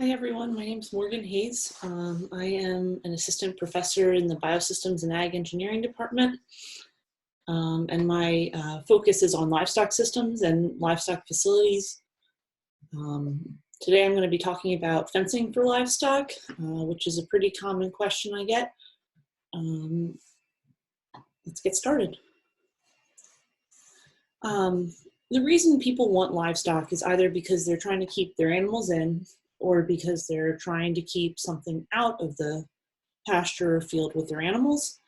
Hi everyone, my name is Morgan Hayes. I am an assistant professor in the Biosystems and Ag Engineering department, and my focus is on livestock systems and livestock facilities. Today I'm going to be talking about fencing for livestock, which is a pretty common question I get. Let's get started. The reason people want livestock is either because they're trying to keep their animals in, or because they're trying to keep something out of the pasture or field with their animals.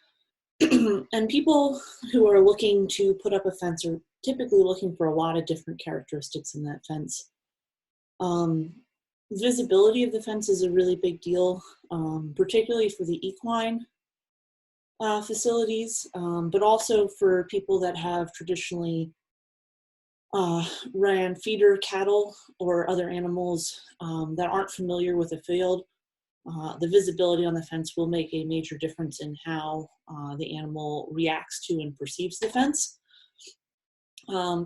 And people who are looking to put up a fence are typically looking for a lot of different characteristics in that fence. Visibility of the fence is a really big deal, particularly for the equine facilities, but also for people that have traditionally ran feeder cattle or other animals that aren't familiar with the field. The visibility on the fence will make a major difference in how the animal reacts to and perceives the fence.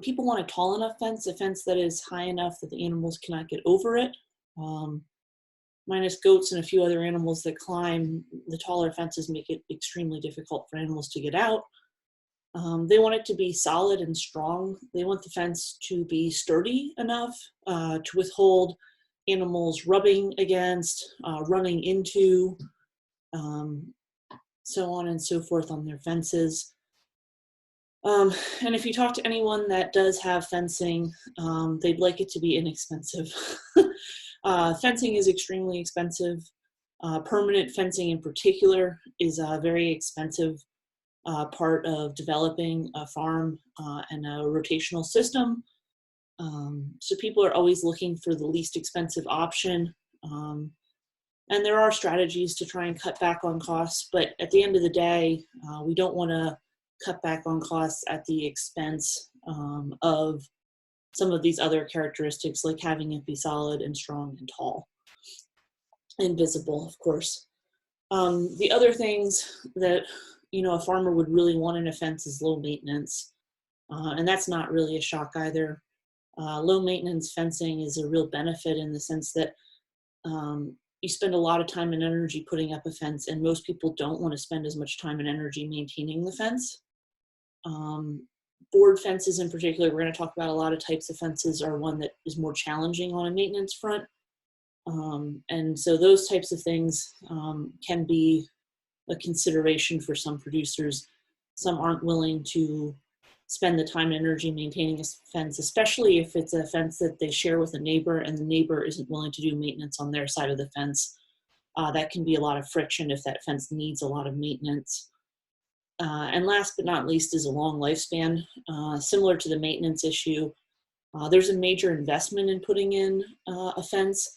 People want a tall enough fence, a fence that is high enough that the animals cannot get over it. Minus goats and a few other animals that climb, the taller fences make it extremely difficult for animals to get out. They want it to be solid and strong. They want the fence to be sturdy enough to withhold animals rubbing against, running into, so on and so forth on their fences. And if you talk to anyone that does have fencing, they'd like it to be inexpensive. Fencing is extremely expensive. Permanent fencing in particular is a very expensive part of developing a farm and a rotational system. So people are always looking for the least expensive option. And there are strategies to try and cut back on costs, but at the end of the day, we don't want to cut back on costs at the expense of some of these other characteristics, like having it be solid and strong and tall and visible, of course. The other things that a farmer would really want in a fence is low maintenance, and that's not really a shock either. Low maintenance fencing is a real benefit in the sense that you spend a lot of time and energy putting up a fence, and most people don't want to spend as much time and energy maintaining the fence. Board fences in particular, we're going to talk about a lot of types of fences, are one that is more challenging on a maintenance front. And so those types of things can be a consideration for some producers. Some aren't willing to spend the time and energy maintaining a fence, especially if it's a fence that they share with a neighbor and the neighbor isn't willing to do maintenance on their side of the fence. That can be a lot of friction if that fence needs a lot of maintenance. And last but not least is a long lifespan. Similar to the maintenance issue, there's a major investment in putting in a fence.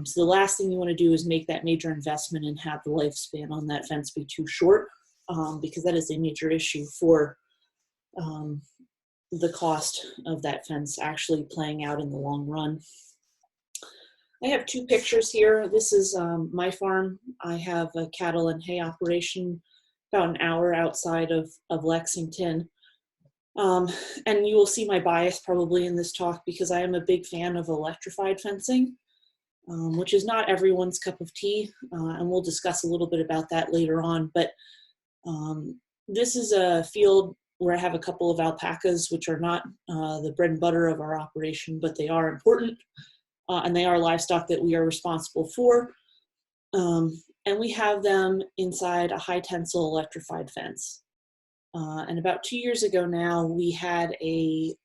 So the last thing you want to do is make that major investment and have the lifespan on that fence be too short, because that is a major issue for the cost of that fence actually playing out in the long run. I have two pictures here. This is my farm. I have a cattle and hay operation about an hour outside of Lexington. And you will see my bias probably in this talk because I am a big fan of electrified fencing, which is not everyone's cup of tea. And we'll discuss a little bit about that later on. But this is a field where I have a couple of alpacas, which are not the bread and butter of our operation, but they are important. And they are livestock that we are responsible for. And we have them inside a high tensile electrified fence. And about 2 years ago now, we had a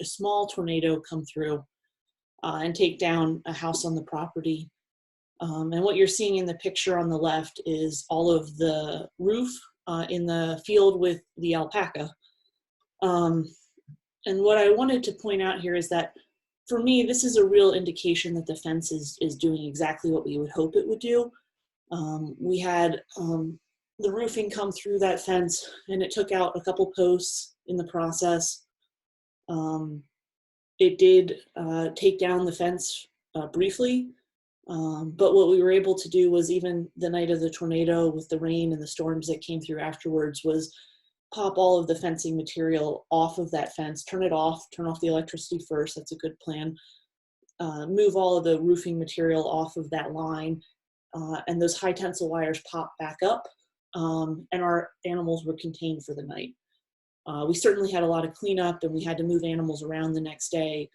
small tornado come through and take down a house on the property. And what you're seeing in the picture on the left is all of the roof in the field with the alpaca. And what I wanted to point out here is that for me, this is a real indication that the fence is doing exactly what we would hope it would do. We had the roofing come through that fence, and it took out a couple posts in the process. It did take down the fence briefly, but what we were able to do was, even the night of the tornado with the rain and the storms that came through afterwards, was pop all of the fencing material off of that fence, turn off the electricity first. That's a good plan. move all of the roofing material off of that line, and those high tensile wires pop back up, and our animals were contained for the night. We certainly had a lot of cleanup, and we had to move animals around the next day,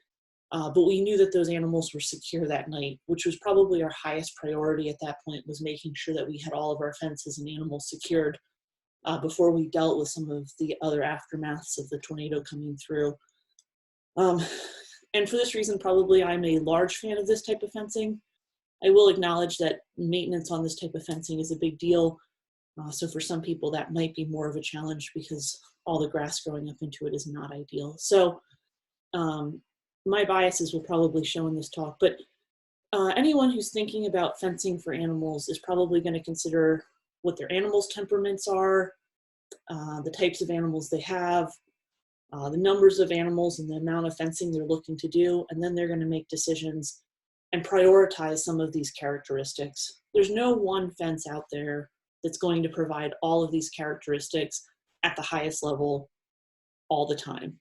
but we knew that those animals were secure that night, which was probably our highest priority at that point, was making sure that we had all of our fences and animals secured before we dealt with some of the other aftermaths of the tornado coming through. And for this reason, probably I'm a large fan of this type of fencing. I will acknowledge that maintenance on this type of fencing is a big deal. So for some people that might be more of a challenge because all the grass growing up into it is not ideal. So my biases will probably show in this talk, but anyone who's thinking about fencing for animals is probably going to consider what their animals' temperaments are, the types of animals they have, the numbers of animals and the amount of fencing they're looking to do, and then they're going to make decisions and prioritize some of these characteristics. There's no one fence out there that's going to provide all of these characteristics at the highest level all the time.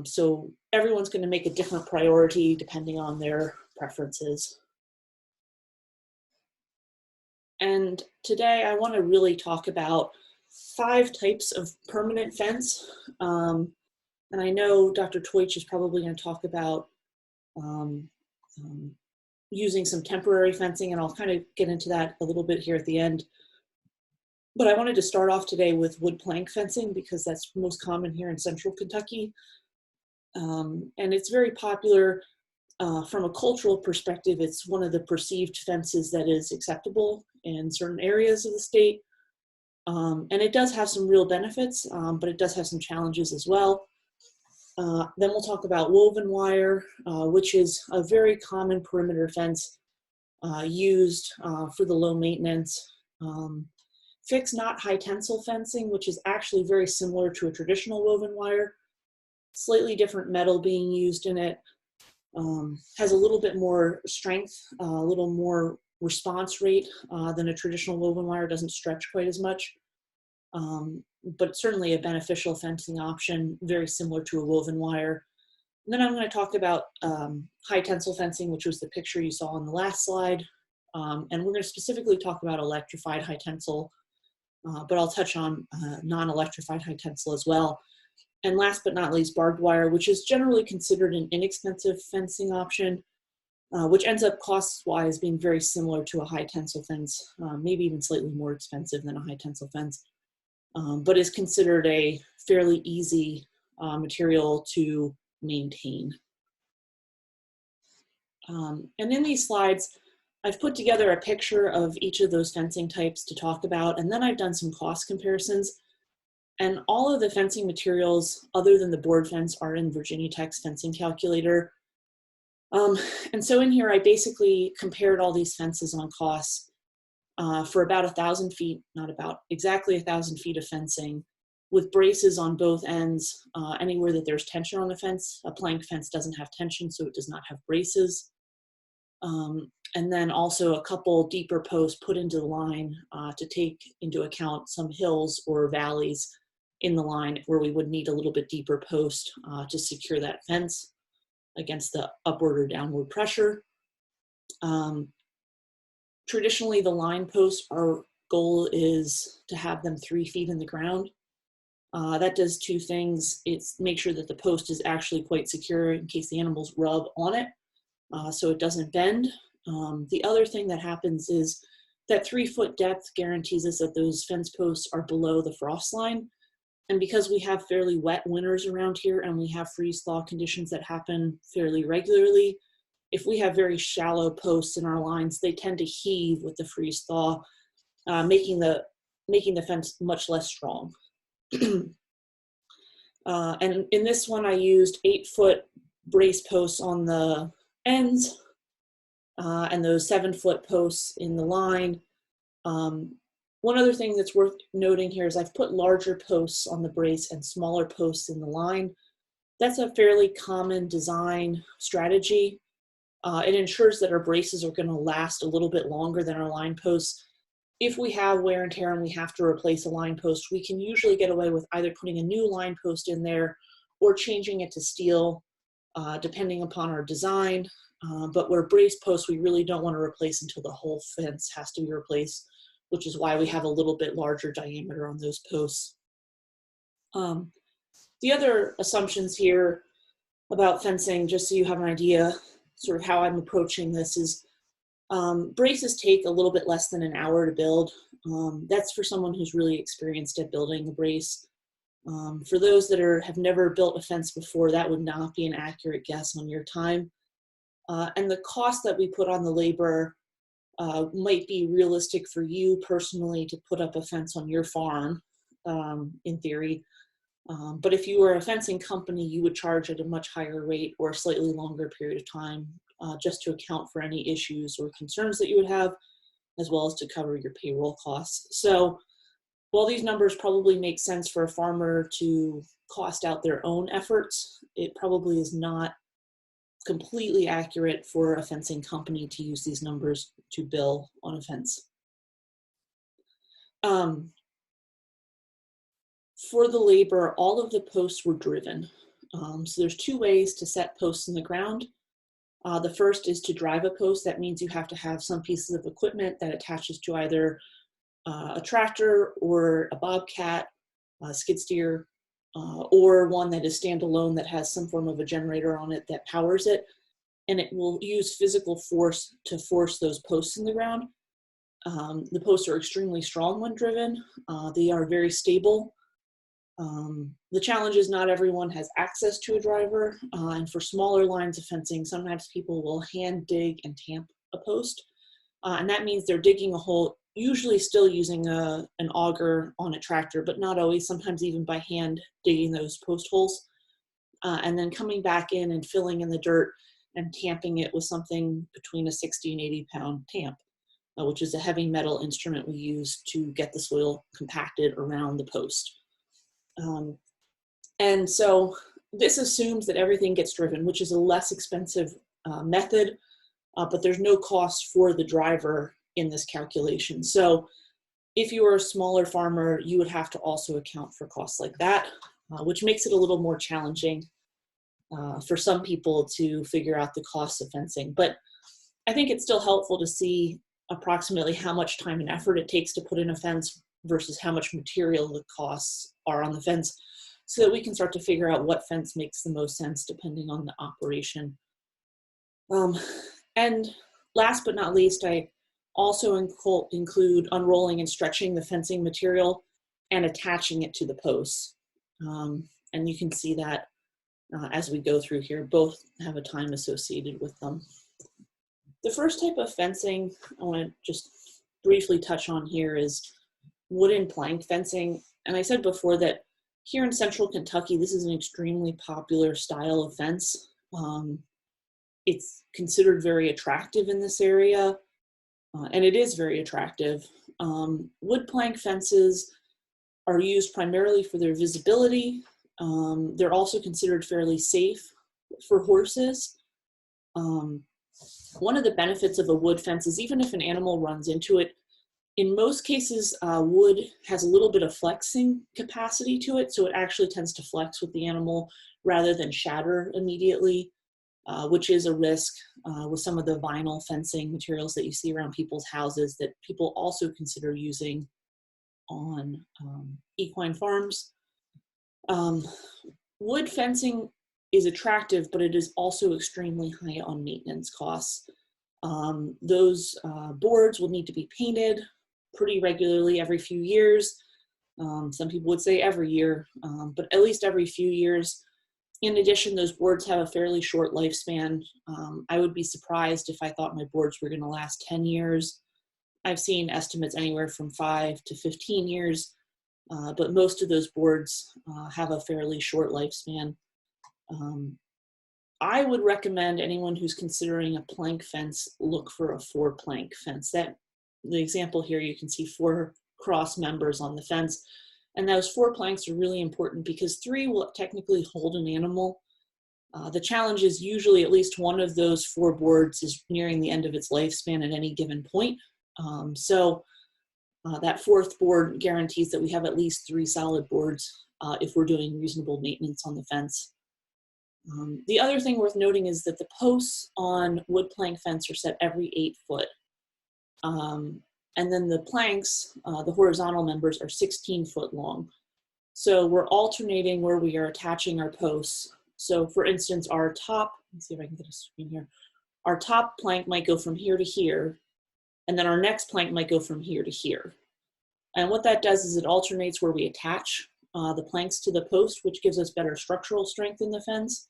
So everyone's going to make a different priority depending on their preferences. And today I want to really talk about 5 types of permanent fence. And I know Dr. Teutsch is probably going to talk about using some temporary fencing, and I'll kind of get into that a little bit here at the end. But I wanted to start off today with wood plank fencing because that's most common here in central Kentucky. And it's very popular from a cultural perspective. It's one of the perceived fences that is acceptable in certain areas of the state. And it does have some real benefits, but it does have some challenges as well. Then we'll talk about woven wire, which is a very common perimeter fence used for the low maintenance. Fixed knot high tensile fencing, which is actually very similar to a traditional woven wire. Slightly different metal being used in it. Has a little bit more strength, a little more response rate than a traditional woven wire. Doesn't stretch quite as much. But certainly a beneficial fencing option, very similar to a woven wire. And then I'm going to talk about high tensile fencing, which was the picture you saw on the last slide. And we're going to specifically talk about electrified high tensile, but I'll touch on non-electrified high tensile as well. And last but not least, barbed wire, which is generally considered an inexpensive fencing option, which ends up cost-wise being very similar to a high tensile fence, maybe even slightly more expensive than a high tensile fence. But is considered a fairly easy material to maintain. And in these slides, I've put together a picture of each of those fencing types to talk about, and then I've done some cost comparisons. And all of the fencing materials, other than the board fence, are in Virginia Tech's fencing calculator. And so in here, I basically compared all these fences on costs for about 1,000 feet, not about, exactly 1,000 feet of fencing with braces on both ends. Anywhere that there's tension on the fence, a plank fence doesn't have tension, so it does not have braces. And then also a couple deeper posts put into the line to take into account some hills or valleys in the line where we would need a little bit deeper post to secure that fence against the upward or downward pressure. Traditionally, the line posts, our goal is to have them 3 feet in the ground. That does 2 things. It's make sure that the post is actually quite secure in case the animals rub on it, so it doesn't bend. The other thing that happens is that 3-foot depth guarantees us that those fence posts are below the frost line. And because we have fairly wet winters around here and we have freeze-thaw conditions that happen fairly regularly, if we have very shallow posts in our lines, they tend to heave with the freeze-thaw, making the fence much less strong. And in this one, I used 8-foot brace posts on the ends and those 7-foot posts in the line. One other thing that's worth noting here is I've put larger posts on the brace and smaller posts in the line. That's a fairly common design strategy. It ensures that our braces are going to last a little bit longer than our line posts. If we have wear and tear and we have to replace a line post, we can usually get away with either putting a new line post in there or changing it to steel, depending upon our design. but where brace posts, we really don't want to replace until the whole fence has to be replaced, which is why we have a little bit larger diameter on those posts. The other assumptions here about fencing, just so you have an idea sort of how I'm approaching this, is braces take a little bit less than an hour to build. That's for someone who's really experienced at building a brace. For those that have never built a fence before, that would not be an accurate guess on your time. And the cost that we put on the labor might be realistic for you personally to put up a fence on your farm, in theory. But if you were a fencing company, you would charge at a much higher rate or a slightly longer period of time, just to account for any issues or concerns that you would have, as well as to cover your payroll costs. So while these numbers probably make sense for a farmer to cost out their own efforts, it probably is not completely accurate for a fencing company to use these numbers to bill on a fence. For the labor, all of the posts were driven. So there's two ways to set posts in the ground. The first is to drive a post. That means you have to have some pieces of equipment that attaches to either a tractor or a bobcat, a skid steer, or one that is standalone that has some form of a generator on it that powers it. And it will use physical force to force those posts in the ground. The posts are extremely strong when driven. They are very stable. The challenge is not everyone has access to a driver, and for smaller lines of fencing, sometimes people will hand dig and tamp a post, and that means they're digging a hole, usually still using an auger on a tractor, but not always, sometimes even by hand digging those post holes, and then coming back in and filling in the dirt and tamping it with something between a 60 and 80 pound tamp, which is a heavy metal instrument we use to get the soil compacted around the post. And so this assumes that everything gets driven, which is a less expensive method, but there's no cost for the driver in this calculation. So if you were a smaller farmer, you would have to also account for costs like that, which makes it a little more challenging for some people to figure out the cost of fencing. But I think it's still helpful to see approximately how much time and effort it takes to put in a fence versus how much material the costs are on the fence, so that we can start to figure out what fence makes the most sense depending on the operation. And last but not least, I also include unrolling and stretching the fencing material and attaching it to the posts. And you can see that as we go through here, both have a time associated with them. The first type of fencing I want to just briefly touch on here is wooden plank fencing. And I said before that here in central Kentucky, this is an extremely popular style of fence. It's considered very attractive in this area, and it is very attractive. Wood plank fences are used primarily for their visibility. They're also considered fairly safe for horses. One of the benefits of a wood fence is even if an animal runs into it, in most cases, wood has a little bit of flexing capacity to it, so it actually tends to flex with the animal rather than shatter immediately, which is a risk with some of the vinyl fencing materials that you see around people's houses that people also consider using on equine farms. Wood fencing is attractive, but it is also extremely high on maintenance costs. Those boards will need to be painted pretty regularly every few years. Some people would say every year, but at least every few years. In addition, those boards have a fairly short lifespan. I would be surprised if I thought my boards were going to last 10 years. I've seen estimates anywhere from 5 to 15 years, but most of those boards have a fairly short lifespan. I would recommend anyone who's considering a plank fence look for a 4-plank fence. The example here, you can see 4 cross members on the fence, and those 4 planks are really important because 3 will technically hold an animal. The challenge is usually at least one of those 4 boards is nearing the end of its lifespan at any given point. So that 4th board guarantees that we have at least 3 solid boards if we're doing reasonable maintenance on the fence. The other thing worth noting is that the posts on wood plank fence are set every 8 foot. And then the planks, the horizontal members, are 16 foot long. So we're alternating where we are attaching our posts. So for instance, our top, let's see if I can get a screen here. Our top plank might go from here to here, and then our next plank might go from here to here. And what that does is it alternates where we attach the planks to the post, which gives us better structural strength in the fence.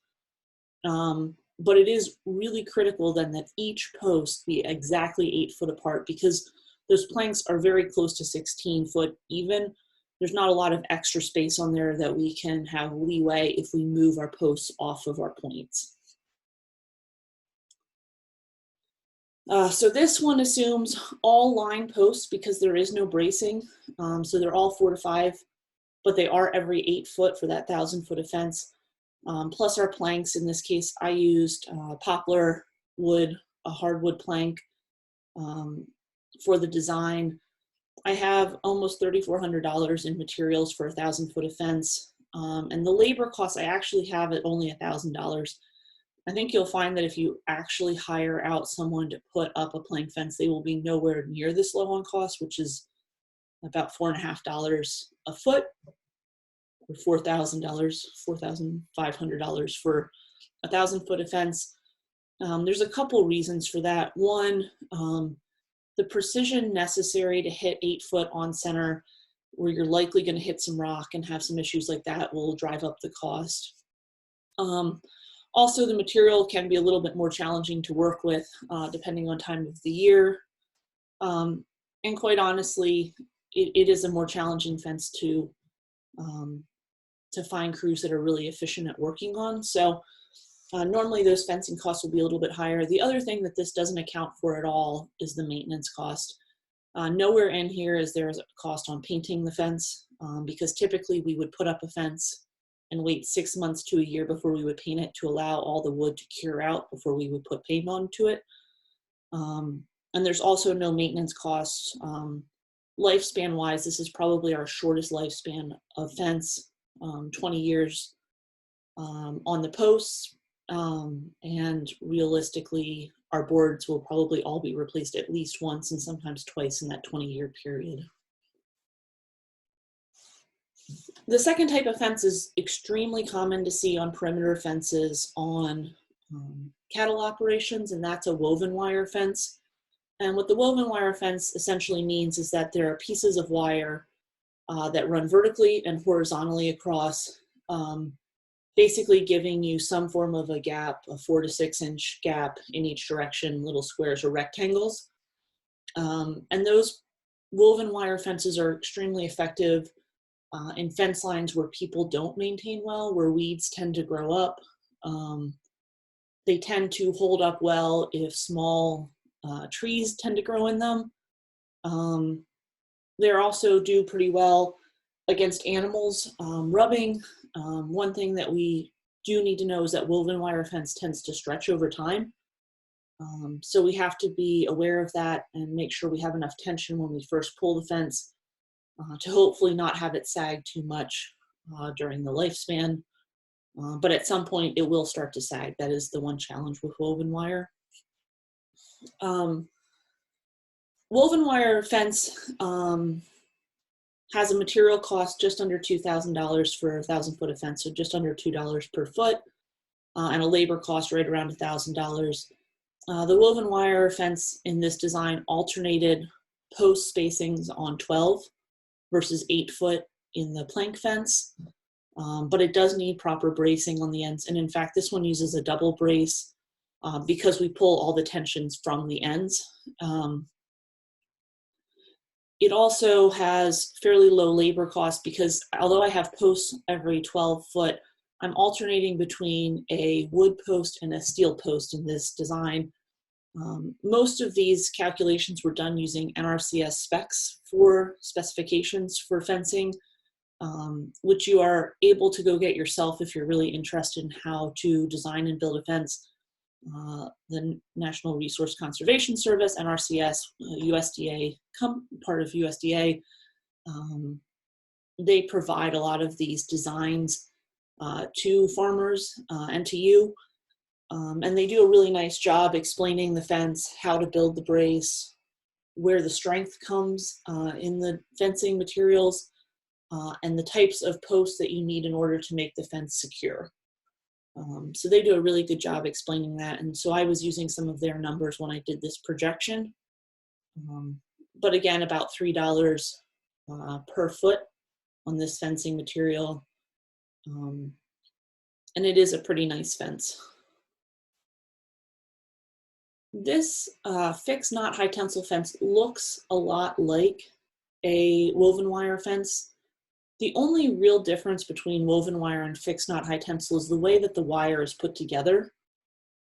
But it is really critical then that each post be exactly 8 foot apart, because those planks are very close to 16 foot even. There's not a lot of extra space on there that we can have leeway if we move our posts off of our points. So this one assumes all line posts because there is no bracing. So they're all 4 to 5, but they are every 8 foot for that 1,000 foot of fence. Plus our planks. In this case, I used poplar wood, a hardwood plank for the design. I have almost $3,400 in materials for 1,000 foot of fence. And the labor costs I actually have at only $1,000. I think you'll find that if you actually hire out someone to put up a plank fence, they will be nowhere near this low on cost, which is about $4.50 a foot, or $4,000, $4,500 for 1,000 foot of fence. There's a couple reasons for that. One, the precision necessary to hit 8 foot on center, where you're likely going to hit some rock and have some issues like that, will drive up the cost. Also, the material can be a little bit more challenging to work with depending on time of the year. And quite honestly, it is a more challenging fence to find crews that are really efficient at working on. So normally those fencing costs will be a little bit higher. The other thing that this doesn't account for at all is the maintenance cost. Nowhere in here is there a cost on painting the fence, because typically we would put up a fence and wait 6 months to a year before we would paint it to allow all the wood to cure out before we would put paint onto it. And there's also no maintenance costs. Lifespan wise, this is probably our shortest lifespan of fence, 20 years on the posts. And realistically, our boards will probably all be replaced at least once and sometimes twice in that 20-year period. The second type of fence is extremely common to see on perimeter fences on cattle operations, and that's a woven wire fence. And what the woven wire fence essentially means is that there are pieces of wire that run vertically and horizontally across, basically giving you some form of a gap, a 4 to 6 inch gap in each direction, little squares or rectangles. And those woven wire fences are extremely effective in fence lines where people don't maintain well, where weeds tend to grow up. They tend to hold up well if small trees tend to grow in them. They also do pretty well against animals rubbing. One thing that we do need to know is that woven wire fence tends to stretch over time. So we have to be aware of that and make sure we have enough tension when we first pull the fence to hopefully not have it sag too much during the lifespan. But at some point it will start to sag. That is the one challenge with woven wire. Woven wire fence has a material cost just under $2,000 for 1,000 foot of fence, so just under $2 per foot, and a labor cost right around $1,000. The woven wire fence in this design alternated post spacings on 12 versus 8 foot in the plank fence, but it does need proper bracing on the ends. And in fact, this one uses a double brace because we pull all the tensions from the ends. It also has fairly low labor costs because although I have posts every 12 foot, I'm alternating between a wood post and a steel post in this design. Most of these calculations were done using NRCS specs for specifications for fencing, which you are able to go get yourself if you're really interested in how to design and build a fence. The National Resource Conservation Service, NRCS, USDA, part of USDA, they provide a lot of these designs to farmers and to you. And they do a really nice job explaining the fence, how to build the brace, where the strength comes in the fencing materials, and the types of posts that you need in order to make the fence secure. So they do a really good job explaining that. And so I was using some of their numbers when I did this projection. But again, about $3 per foot on this fencing material. And it is a pretty nice fence. This fixed knot high tensile fence looks a lot like a woven wire fence. The only real difference between woven wire and fixed knot high tensile is the way that the wire is put together,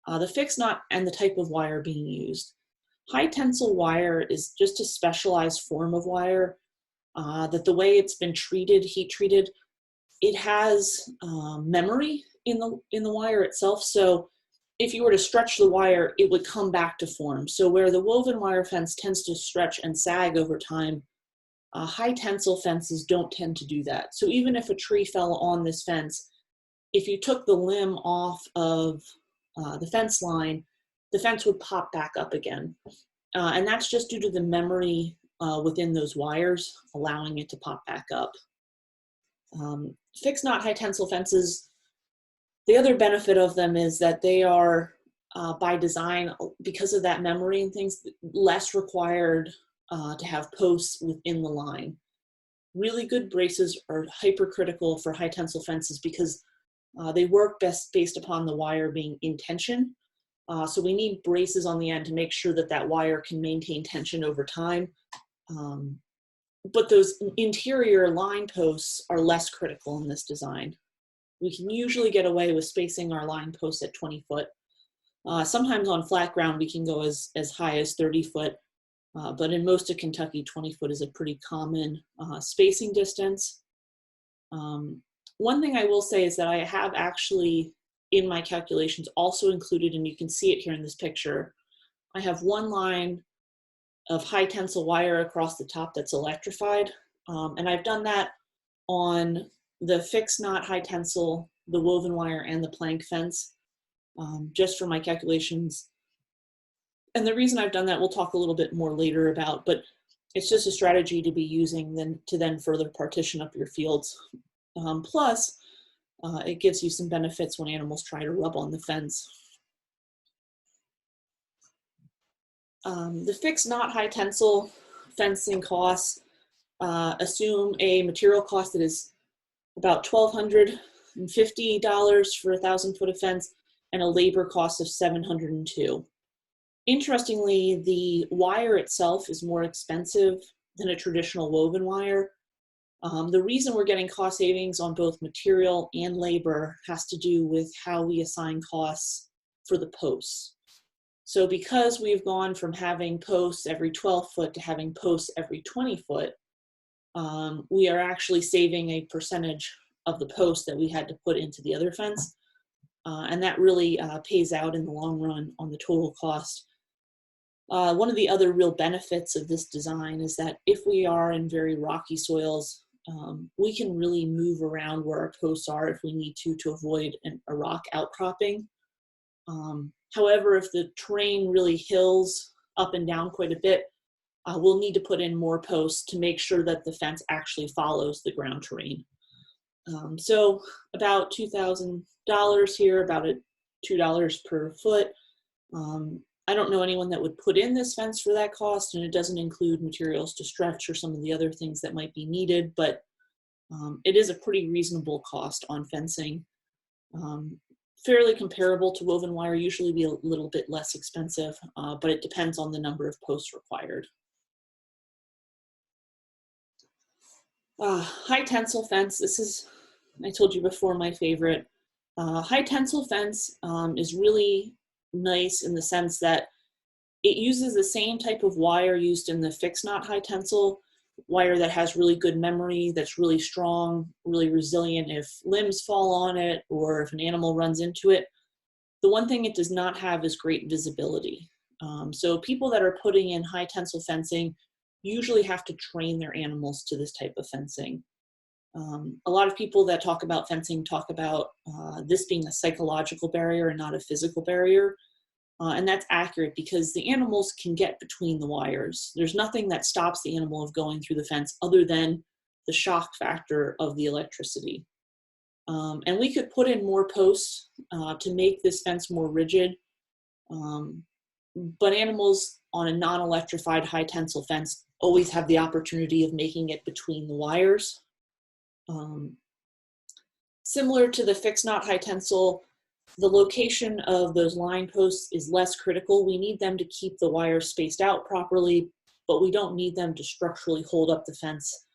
the fixed knot and the type of wire being used. High tensile wire is just a specialized form of wire that the way it's been treated, heat treated, it has memory in the wire itself. So if you were to stretch the wire, it would come back to form. So where the woven wire fence tends to stretch and sag over time, high tensile fences don't tend to do that. So even if a tree fell on this fence, if you took the limb off of the fence line, the fence would pop back up again. And that's just due to the memory within those wires, allowing it to pop back up. Fixed knot high tensile fences, the other benefit of them is that they are, by design, because of that memory and things, less required to have posts within the line. Really good braces are hypercritical for high tensile fences because they work best based upon the wire being in tension. So we need braces on the end to make sure that that wire can maintain tension over time. But those interior line posts are less critical in this design. We can usually get away with spacing our line posts at 20 foot. Sometimes on flat ground, we can go as high as 30 foot. But in most of Kentucky, 20 foot is a pretty common spacing distance. One thing I will say is that I have actually, in my calculations, also included, and you can see it here in this picture, I have one line of high tensile wire across the top that's electrified. And I've done that on the fixed knot high tensile, the woven wire, and the plank fence, just for my calculations. And the reason I've done that, we'll talk a little bit more later about, but it's just a strategy to be using to then further partition up your fields. Plus, it gives you some benefits when animals try to rub on the fence. The fixed knot high tensile fencing costs assume a material cost that is about $1,250 for 1,000 foot of fence and a labor cost of $702. Interestingly, the wire itself is more expensive than a traditional woven wire. The reason we're getting cost savings on both material and labor has to do with how we assign costs for the posts. So because we've gone from having posts every 12 foot to having posts every 20 foot, we are actually saving a percentage of the post that we had to put into the other fence. And that really pays out in the long run on the total cost. One of the other real benefits of this design is that if we are in very rocky soils, we can really move around where our posts are if we need to avoid a rock outcropping. However, if the terrain really hills up and down quite a bit, we'll need to put in more posts to make sure that the fence actually follows the ground terrain. So about $2,000 here, about $2 per foot. I don't know anyone that would put in this fence for that cost, and it doesn't include materials to stretch or some of the other things that might be needed, but it is a pretty reasonable cost on fencing. Fairly comparable to woven wire, usually be a little bit less expensive, but it depends on the number of posts required. High tensile fence, this is, I told you before, my favorite. High tensile fence is really nice in the sense that it uses the same type of wire used in the fixed knot high tensile wire that has really good memory, that's really strong, really resilient if limbs fall on it or if an animal runs into it. The one thing it does not have is great visibility. So people that are putting in high tensile fencing usually have to train their animals to this type of fencing. A lot of people that talk about fencing talk about this being a psychological barrier and not a physical barrier. And that's accurate because the animals can get between the wires. There's nothing that stops the animal of going through the fence other than the shock factor of the electricity. And we could put in more posts to make this fence more rigid. But animals on a non-electrified high tensile fence always have the opportunity of making it between the wires. Similar to the fixed knot high tensile, the location of those line posts is less critical. We need them to keep the wires spaced out properly, but we don't need them to structurally hold up the fence.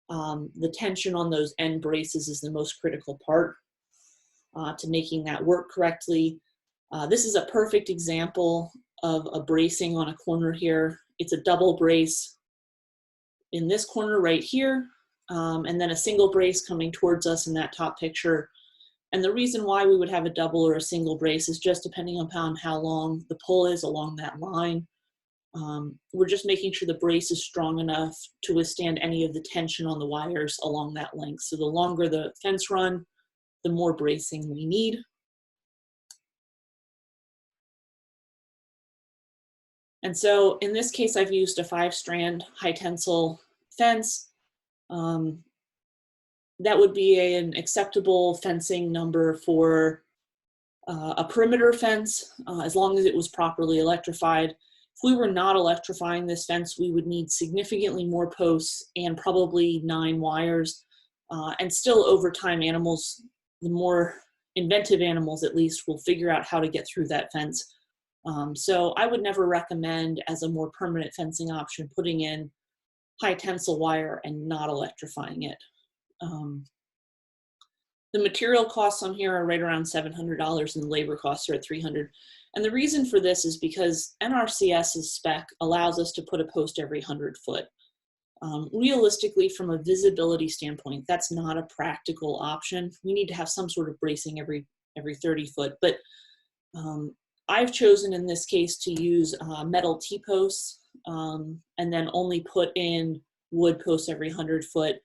The tension on those end braces is the most critical part to making that work correctly. This is a perfect example of a bracing on a corner here. It's a double brace in this corner right here, and then a single brace coming towards us in that top picture. And the reason why we would have a double or a single brace is just depending upon how long the pull is along that line. We're just making sure the brace is strong enough to withstand any of the tension on the wires along that length. So the longer the fence run, the more bracing we need. And so in this case, I've used a 5-strand high tensile fence. That would be an acceptable fencing number for a perimeter fence, as long as it was properly electrified. If we were not electrifying this fence, we would need significantly more posts and probably 9 wires. And still over time, animals, the more inventive animals at least, will figure out how to get through that fence. So I would never recommend, as a more permanent fencing option, putting in high tensile wire and not electrifying it. The material costs on here are right around $700 and the labor costs are at $300. And the reason for this is because NRCS's spec allows us to put a post every 100 foot. Realistically, from a visibility standpoint, that's not a practical option. We need to have some sort of bracing every 30 foot. But I've chosen in this case to use metal T-posts and then only put in wood posts every 100 foot,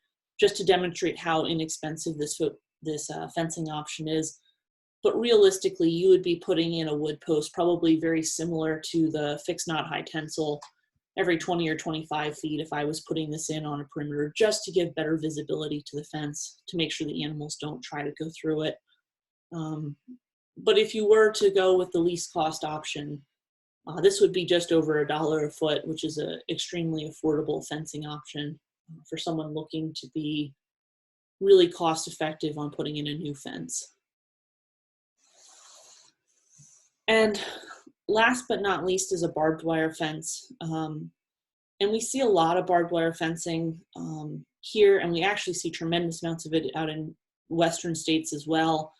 just to demonstrate how inexpensive this fencing option is. But realistically, you would be putting in a wood post probably very similar to the fixed knot high tensile every 20 or 25 feet if I was putting this in on a perimeter, just to give better visibility to the fence, to make sure the animals don't try to go through it. But if you were to go with the least cost option, this would be just over $1 a foot, which is an extremely affordable fencing option for someone looking to be really cost effective on putting in a new fence. And last but not least is a barbed wire fence. And we see a lot of barbed wire fencing here, and we actually see tremendous amounts of it out in Western states as well.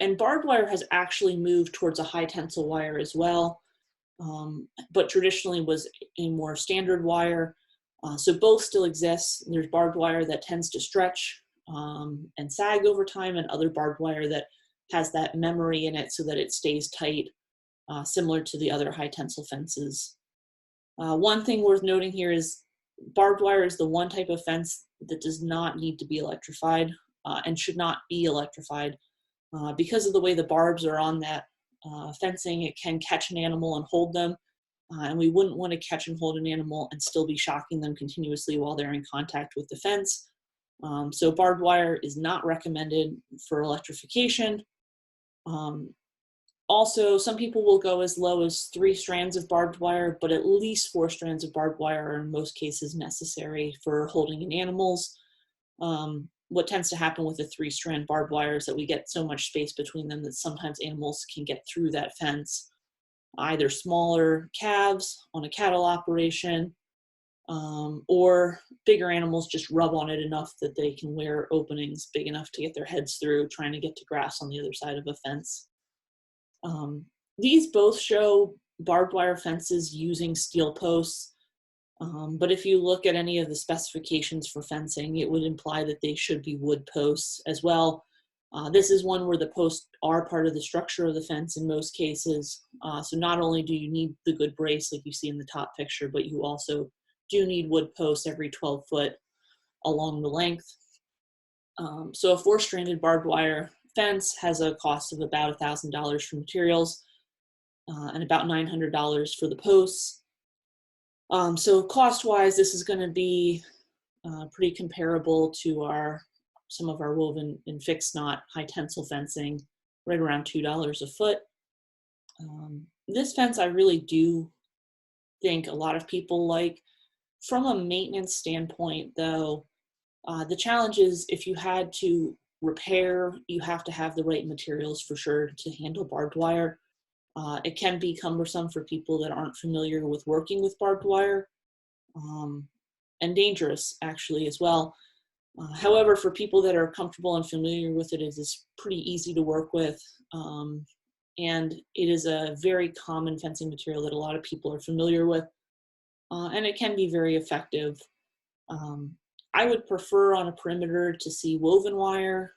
And barbed wire has actually moved towards a high tensile wire as well, but traditionally was a more standard wire. So both still exist. There's barbed wire that tends to stretch and sag over time, and other barbed wire that has that memory in it so that it stays tight, similar to the other high tensile fences. One thing worth noting here is barbed wire is the one type of fence that does not need to be electrified and should not be electrified. Because of the way the barbs are on that fencing, it can catch an animal and hold them. And we wouldn't want to catch and hold an animal and still be shocking them continuously while they're in contact with the fence. So barbed wire is not recommended for electrification. Also, some people will go as low as 3 strands of barbed wire, but at least 4 strands of barbed wire are in most cases necessary for holding in animals. What tends to happen with a 3-strand barbed wire is that we get so much space between them that sometimes animals can get through that fence. Either smaller calves on a cattle operation, or bigger animals just rub on it enough that they can wear openings big enough to get their heads through, trying to get to grass on the other side of a fence. These both show barbed wire fences using steel posts, but if you look at any of the specifications for fencing, it would imply that they should be wood posts as well. This is one where the posts are part of the structure of the fence in most cases. So not only do you need the good brace like you see in the top picture, but you also do need wood posts every 12 foot. along the length. So a 4-stranded barbed wire fence has a cost of about $1,000 for materials and about $900 for the posts. So cost-wise, this is going to be pretty comparable to some of our woven and fixed knot high tensile fencing, right around $2 a foot. This fence I really do think a lot of people like. From a maintenance standpoint, though, the challenge is if you had to repair, you have to have the right materials for sure to handle barbed wire. It can be cumbersome for people that aren't familiar with working with barbed wire, and dangerous actually as well. However, for people that are comfortable and familiar with it, it is pretty easy to work with. And it is a very common fencing material that a lot of people are familiar with. And it can be very effective. I would prefer on a perimeter to see woven wire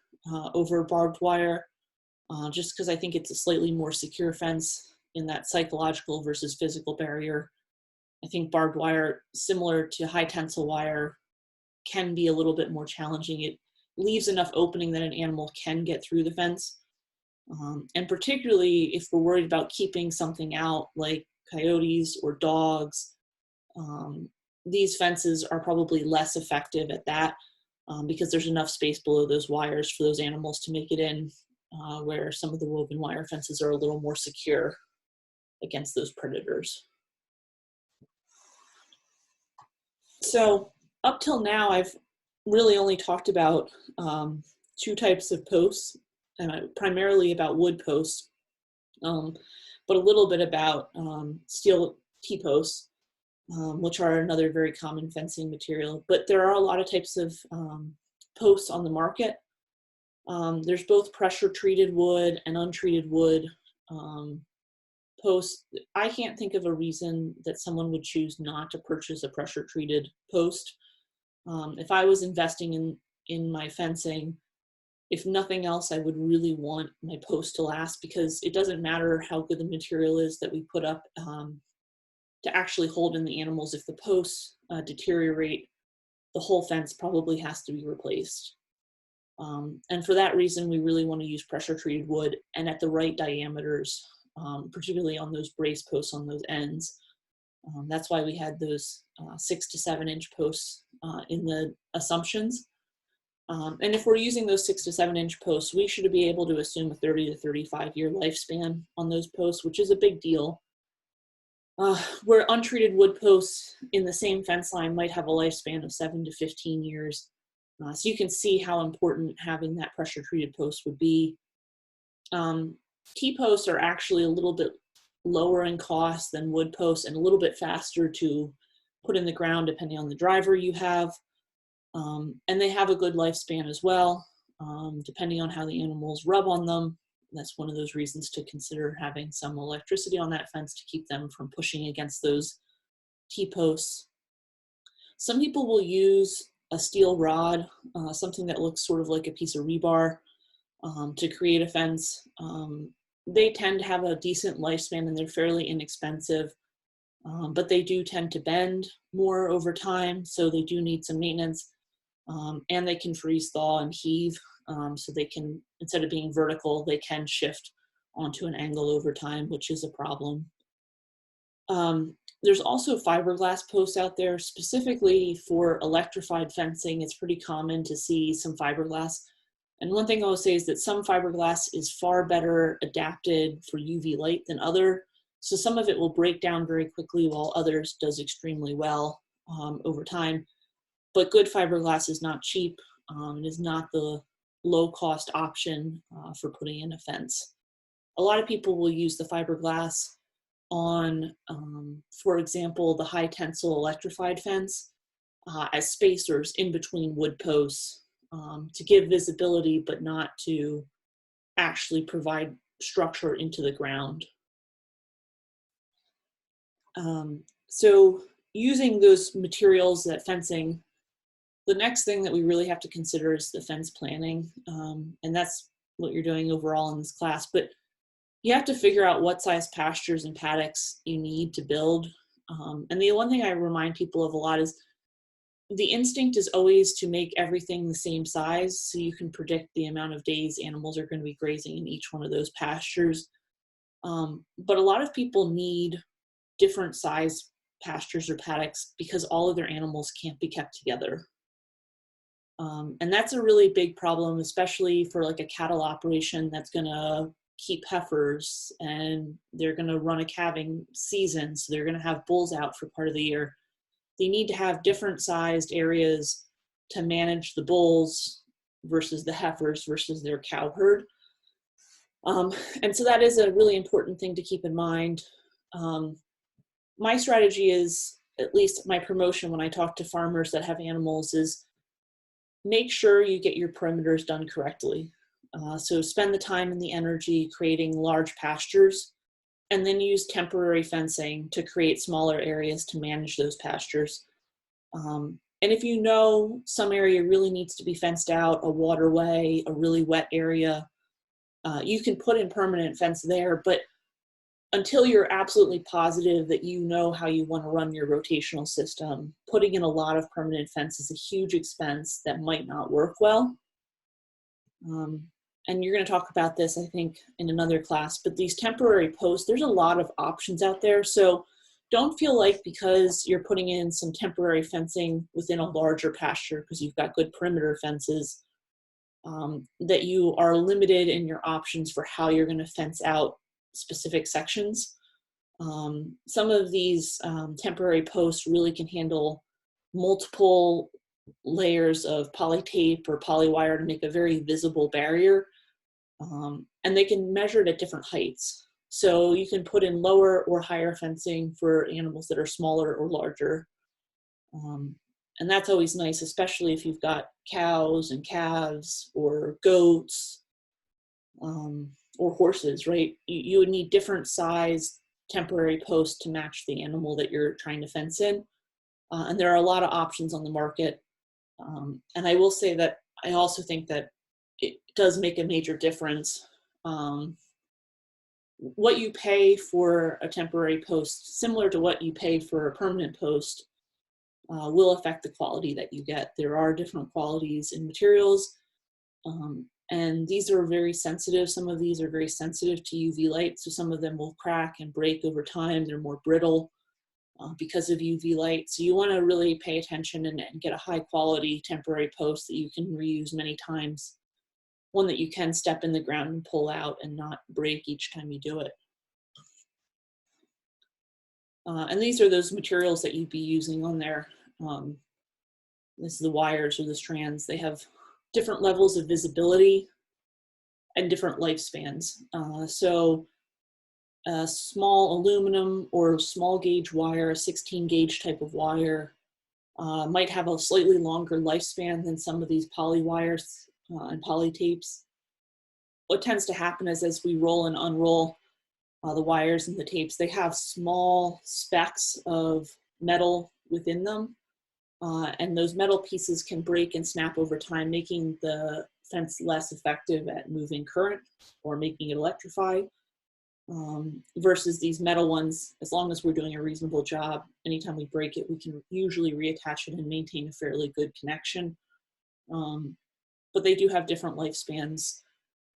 over barbed wire, just because I think it's a slightly more secure fence in that psychological versus physical barrier. I think barbed wire, similar to high tensile wire, can be a little bit more challenging. It leaves enough opening that an animal can get through the fence. And particularly if we're worried about keeping something out like coyotes or dogs, these fences are probably less effective at that because there's enough space below those wires for those animals to make it in, where some of the woven wire fences are a little more secure against those predators. So up till now, I've really only talked about 2 types of posts, and primarily about wood posts, but a little bit about steel T-posts, which are another very common fencing material. But there are a lot of types of posts on the market. There's both pressure treated wood and untreated wood posts. I can't think of a reason that someone would choose not to purchase a pressure treated post. If I was investing in my fencing, if nothing else, I would really want my post to last, because it doesn't matter how good the material is that we put up to actually hold in the animals. If the posts deteriorate, the whole fence probably has to be replaced. And for that reason, we really want to use pressure treated wood and at the right diameters, particularly on those brace posts on those ends. That's why we had those 6 to 7 inch posts in the assumptions. And if we're using those 6 to 7 inch posts, we should be able to assume a 30 to 35 year lifespan on those posts, which is a big deal. Where untreated wood posts in the same fence line might have a lifespan of 7 to 15 years. So you can see how important having that pressure treated post would be. T-posts are actually a little bit lower in cost than wood posts and a little bit faster to put in the ground depending on the driver you have. And they have a good lifespan as well, depending on how the animals rub on them. That's one of those reasons to consider having some electricity on that fence to keep them from pushing against those T-posts. Some people will use a steel rod, something that looks sort of like a piece of rebar, to create a fence. They tend to have a decent lifespan and they're fairly inexpensive, but they do tend to bend more over time, so they do need some maintenance. And they can freeze thaw and heave, so they can, instead of being vertical, they can shift onto an angle over time, which is a problem. There's also fiberglass posts out there specifically for electrified fencing. It's pretty common to see some fiberglass. And one thing I will say is that some fiberglass is far better adapted for UV light than other. So some of it will break down very quickly while others does extremely well over time. But good fiberglass is not cheap. It is not the low-cost option for putting in a fence. A lot of people will use the fiberglass on, for example, the high tensile electrified fence as spacers in between wood posts to give visibility, but not to actually provide structure into the ground. So using those materials, that fencing, the next thing that we really have to consider is the fence planning. And that's what you're doing overall in this class. But you have to figure out what size pastures and paddocks you need to build. And the one thing I remind people of a lot is the instinct is always to make everything the same size so you can predict the amount of days animals are going to be grazing in each one of those pastures. But a lot of people need different size pastures or paddocks because all of their animals can't be kept together. And that's a really big problem, especially for like a cattle operation that's going to keep heifers and they're going to run a calving season. So they're going to have bulls out for part of the year. They need to have different sized areas to manage the bulls versus the heifers versus their cow herd. And so that is a really important thing to keep in mind. My strategy is, at least my promotion when I talk to farmers that have animals, is make sure you get your perimeters done correctly. So spend the time and the energy creating large pastures, and then use temporary fencing to create smaller areas to manage those pastures. And if you know some area really needs to be fenced out, a waterway, a really wet area, you can put in permanent fence there, but until you're absolutely positive that you know how you want to run your rotational system, putting in a lot of permanent fence is a huge expense that might not work well. And you're going to talk about this, I think, in another class, but these temporary posts, there's a lot of options out there. So don't feel like because you're putting in some temporary fencing within a larger pasture because you've got good perimeter fences, that you are limited in your options for how you're going to fence out specific sections. Some of these temporary posts really can handle multiple layers of poly tape or poly wire to make a very visible barrier. And they can measure it at different heights. So you can put in lower or higher fencing for animals that are smaller or larger. And that's always nice, especially if you've got cows and calves or goats or horses, right? You would need different size temporary posts to match the animal that you're trying to fence in. And there are a lot of options on the market. And I will say that I also think that it does make a major difference. What you pay for a temporary post, similar to what you pay for a permanent post, will affect the quality that you get. There are different qualities in materials, and these are very sensitive. Some of these are very sensitive to UV light, so some of them will crack and break over time. They're more brittle because of UV light. So you want to really pay attention and get a high quality temporary post that you can reuse many times. One that you can step in the ground and pull out and not break each time you do it. And these are those materials that you'd be using on there. This is the wires or the strands. They have different levels of visibility and different lifespans. So small aluminum or small gauge wire, a 16 gauge type of wire, might have a slightly longer lifespan than some of these poly wires and poly tapes. What tends to happen is as we roll and unroll the wires and the tapes, they have small specks of metal within them. And those metal pieces can break and snap over time, making the fence less effective at moving current or making it electrify. Versus these metal ones, as long as we're doing a reasonable job, anytime we break it, we can usually reattach it and maintain a fairly good connection. But they do have different lifespans.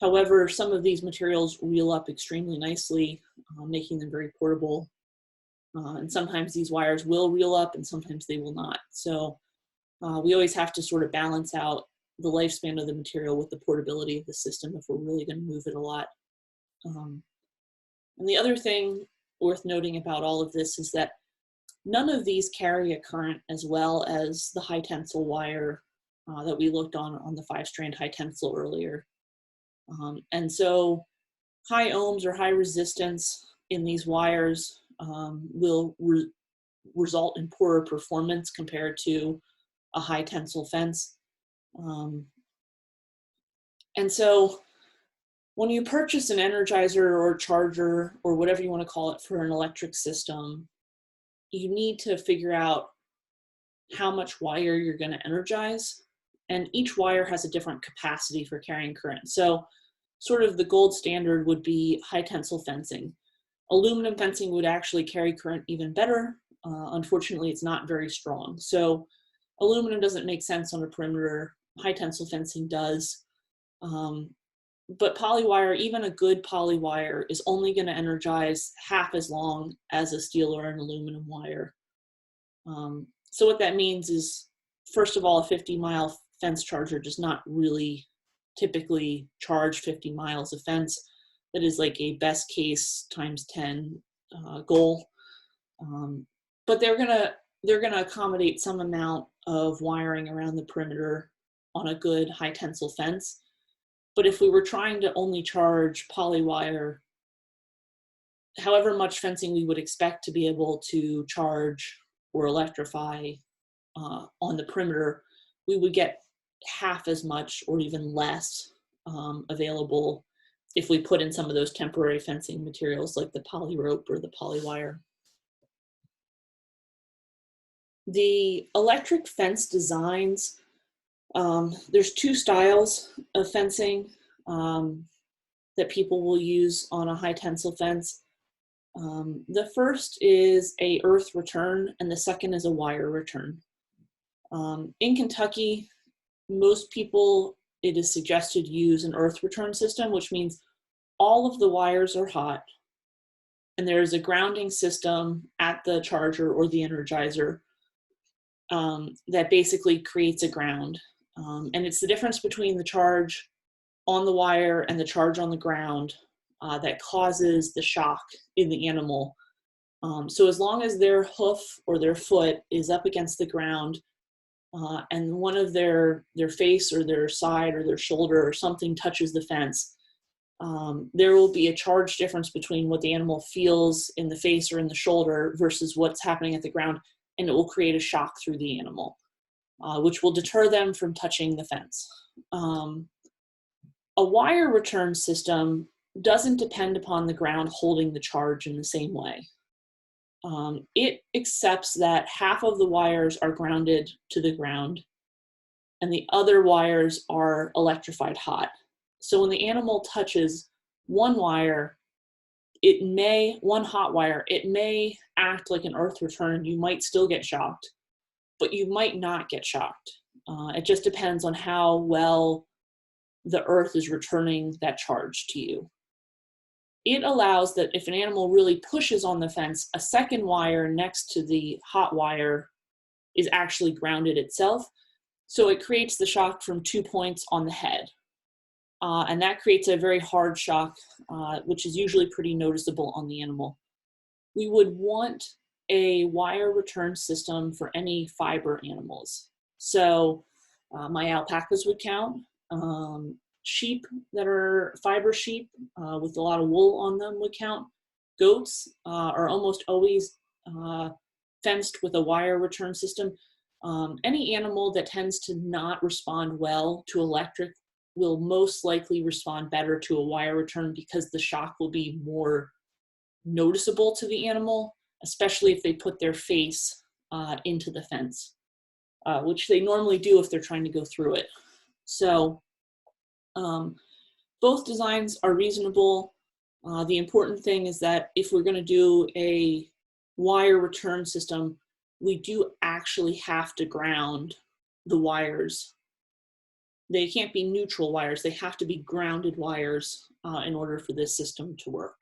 However, some of these materials reel up extremely nicely, making them very portable. And sometimes these wires will reel up and sometimes they will not. So we always have to sort of balance out the lifespan of the material with the portability of the system if we're really going to move it a lot. And the other thing worth noting about all of this is that none of these carry a current as well as the high tensile wire that we looked on the 5-strand high tensile earlier. And so high ohms or high resistance in these wires will result in poorer performance compared to a high tensile fence. And so when you purchase an energizer or charger or whatever you want to call it for an electric system, you need to figure out how much wire you're going to energize. And each wire has a different capacity for carrying current. So sort of the gold standard would be high tensile fencing. Aluminum fencing would actually carry current even better. Unfortunately, it's not very strong. So Aluminum doesn't make sense on a perimeter. High tensile fencing does. But polywire, even a good polywire, is only going to energize half as long as a steel or an aluminum wire. So what that means is, first of all, a 50-mile fence charger does not really typically charge 50 miles of fence. That is like a best case times 10 goal. But they're gonna accommodate some amount of wiring around the perimeter on a good high tensile fence. But if we were trying to only charge polywire, however much fencing we would expect to be able to charge or electrify on the perimeter, we would get half as much or even less available if we put in some of those temporary fencing materials like the poly rope or the polywire. The electric fence designs, there's two styles of fencing that people will use on a high tensile fence. The first is a earth return and the second is a wire return. In Kentucky, most people, it is suggested, use an earth return system, which means all of the wires are hot and there's a grounding system at the charger or the energizer that basically creates a ground. And it's the difference between the charge on the wire and the charge on the ground that causes the shock in the animal. So as long as their hoof or their foot is up against the ground and one of their face or their side or their shoulder or something touches the fence, there will be a charge difference between what the animal feels in the face or in the shoulder versus what's happening at the ground, and it will create a shock through the animal, which will deter them from touching the fence. A wire return system doesn't depend upon the ground holding the charge in the same way. It accepts that half of the wires are grounded to the ground and the other wires are electrified hot. So when the animal touches one wire, one hot wire, it may act like an earth return. You might still get shocked, but you might not get shocked. It just depends on how well the earth is returning that charge to you. It allows that if an animal really pushes on the fence, a second wire next to the hot wire is actually grounded itself. So it creates the shock from 2 points on the head. And that creates a very hard shock, which is usually pretty noticeable on the animal. We would want a wire return system for any fiber animals. So my alpacas would count. Sheep that are fiber sheep with a lot of wool on them would count. Goats are almost always fenced with a wire return system. Any animal that tends to not respond well to electric will most likely respond better to a wire return because the shock will be more noticeable to the animal, especially if they put their face into the fence, which they normally do if they're trying to go through it. So both designs are reasonable. The important thing is that if we're going to do a wire return system, we do actually have to ground the wires. They can't be neutral wires. They have to be grounded wires in order for this system to work.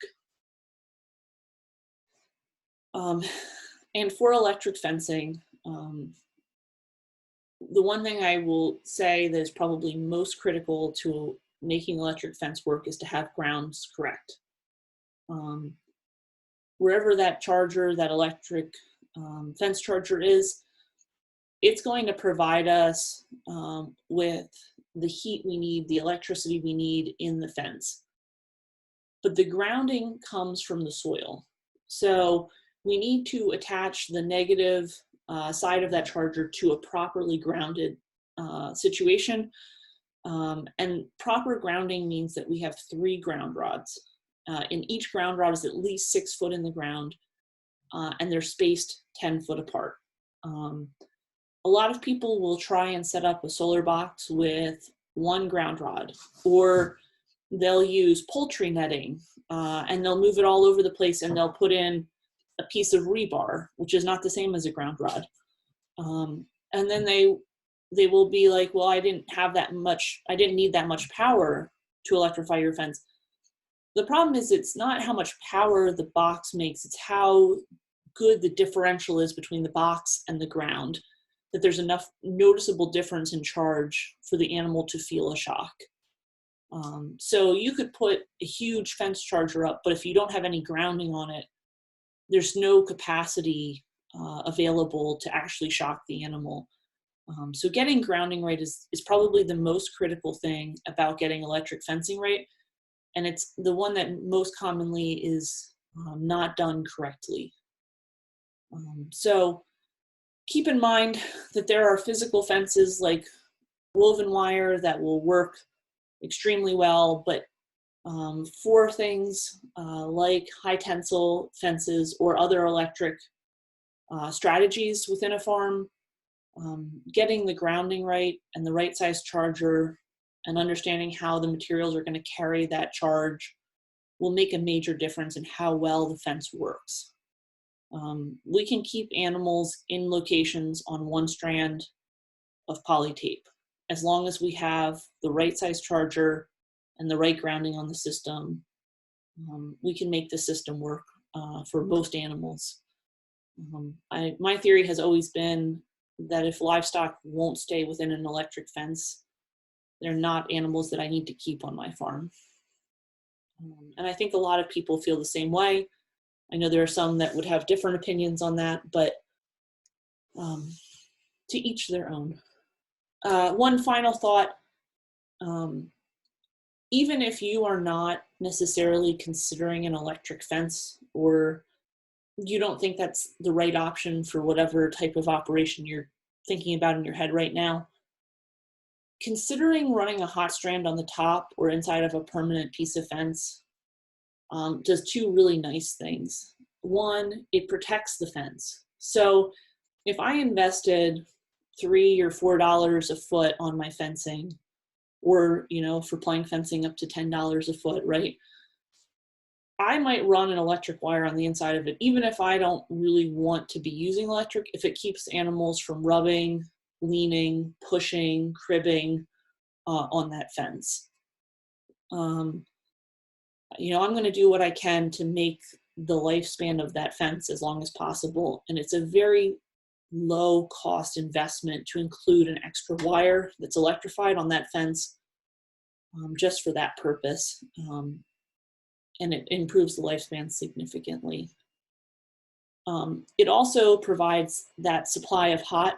And for electric fencing, the one thing I will say that is probably most critical to making electric fence work is to have grounds correct. Wherever that charger, that electric fence charger is, it's going to provide us with the heat we need, the electricity we need in the fence. But the grounding comes from the soil. So we need to attach the negative side of that charger to a properly grounded situation. And proper grounding means that we have 3 ground rods. And each ground rod is at least 6 foot in the ground, and they're spaced 10 foot apart. A lot of people will try and set up a solar box with 1 ground rod, or they'll use poultry netting and they'll move it all over the place and they'll put in a piece of rebar, which is not the same as a ground rod. And then they will be like, well, I didn't need that much power to electrify your fence. The problem is it's not how much power the box makes, it's how good the differential is between the box and the ground, that there's enough noticeable difference in charge for the animal to feel a shock. So you could put a huge fence charger up, but if you don't have any grounding on it, there's no capacity available to actually shock the animal. So getting grounding right is probably the most critical thing about getting electric fencing right. And it's the one that most commonly is not done correctly. So keep in mind that there are physical fences like woven wire that will work extremely well, but for things like high tensile fences or other electric strategies within a farm, getting the grounding right and the right size charger and understanding how the materials are going to carry that charge will make a major difference in how well the fence works. We can keep animals in locations on one strand of poly tape as long as we have the right size charger and the right grounding on the system. We can make the system work for most animals. My theory has always been that if livestock won't stay within an electric fence, they're not animals that I need to keep on my farm. And I think a lot of people feel the same way. I know there are some that would have different opinions on that, but to each their own. One final thought, even if you are not necessarily considering an electric fence, or you don't think that's the right option for whatever type of operation you're thinking about in your head right now, considering running a hot strand on the top or inside of a permanent piece of fence does two really nice things. One, it protects the fence. So if I invested $3 or $4 a foot on my fencing, or for plank fencing up to $10 a foot, right? I might run an electric wire on the inside of it, even if I don't really want to be using electric, if it keeps animals from rubbing, leaning, pushing, cribbing on that fence. I'm going to do what I can to make the lifespan of that fence as long as possible. And it's a very low cost investment to include an extra wire that's electrified on that fence just for that purpose. And it improves the lifespan significantly. It also provides that supply of hot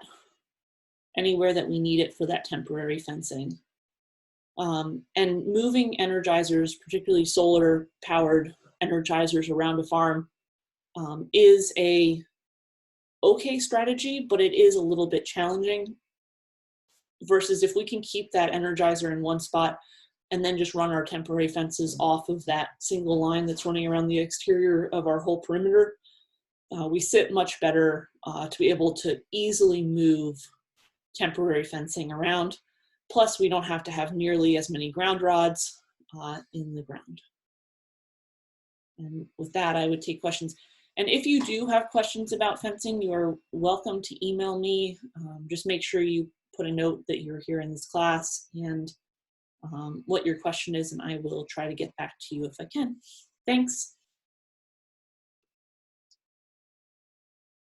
anywhere that we need it for that temporary fencing. And moving energizers, particularly solar powered energizers around a farm, is a okay strategy, but it is a little bit challenging versus if we can keep that energizer in one spot and then just run our temporary fences off of that single line that's running around the exterior of our whole perimeter, we sit much better to be able to easily move temporary fencing around. Plus, we don't have to have nearly as many ground rods in the ground. And with that, I would take questions. And if you do have questions about fencing, you are welcome to email me. Just make sure you put a note that you're here in this class and what your question is, and I will try to get back to you if I can. Thanks.